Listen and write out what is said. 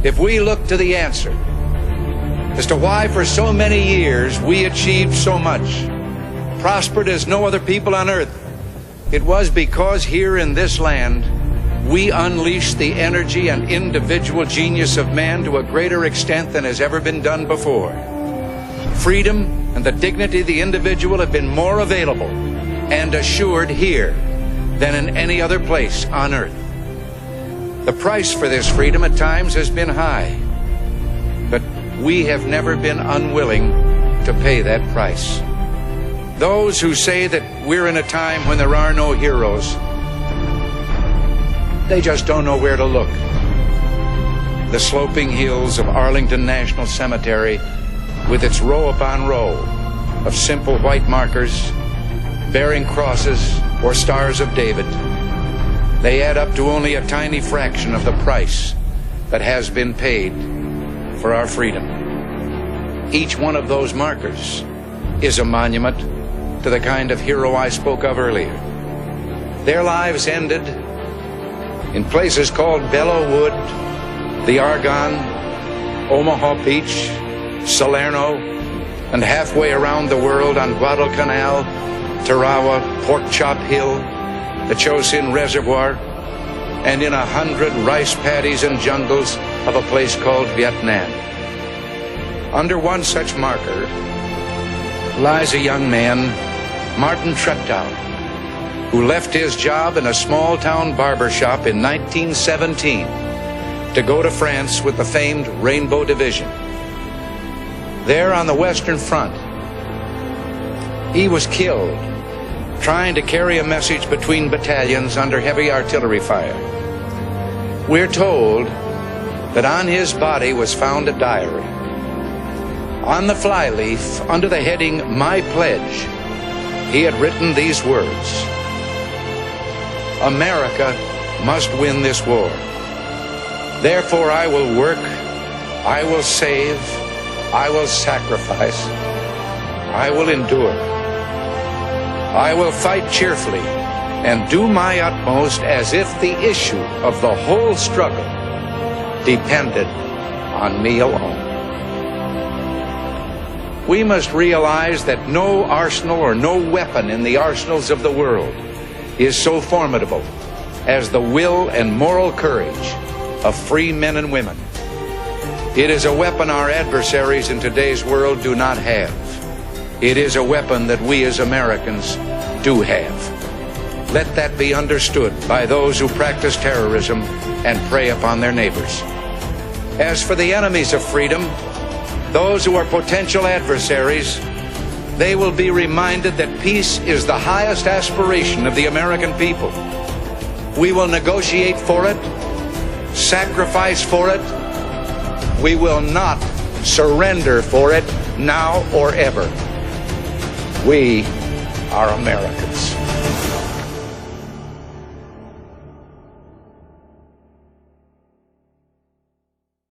if we look to the answer as to why for so many years we achieved so much, prospered as no other people on earth, it was because here in this land we unleashed the energy and individual genius of man to a greater extent than has ever been done before. Freedom and the dignity of the individual have been more available and assured here than in any other place on earth. The price for this freedom at times has been high, but we have never been unwilling to pay that price. Those who say that we're in a time when there are no heroes, they just don't know where to look. The sloping hills of Arlington National Cemetery, with its row upon row of simple white markers bearing crosses or stars of David, they add up to only a tiny fraction of the price that has been paid for our freedom. Each one of those markers is a monument to the kind of hero I spoke of earlier. Their lives ended in places called Belleau Wood, the Argonne, Omaha Beach, Salerno, and halfway around the world on Guadalcanal, Tarawa, Pork Chop Hill, the Chosin Reservoir, and in 100 rice paddies and jungles of a place called Vietnam. Under one such marker lies a young man, Martin Treptow, who left his job in a small-town barber shop in 1917 to go to France with the famed Rainbow Division. There on the Western Front, he was killed trying to carry a message between battalions under heavy artillery fire. We're told that on his body was found a diary. On the flyleaf, under the heading, "My Pledge," he had written these words: "America must win this war. Therefore I will work, I will save, I will sacrifice, I will endure. I will fight cheerfully and do my utmost as if the issue of the whole struggle depended on me alone." We must realize that no arsenal or no weapon in the arsenals of the world is so formidable as the will and moral courage of free men and women. It is a weapon our adversaries in today's world do not have. It is a weapon that we as Americans do have. Let that be understood by those who practice terrorism and prey upon their neighbors. As for the enemies of freedom, those who are potential adversaries, they will be reminded that peace is the highest aspiration of the American people. We will negotiate for it, sacrifice for it. We will not surrender for it now or ever. We are Americans.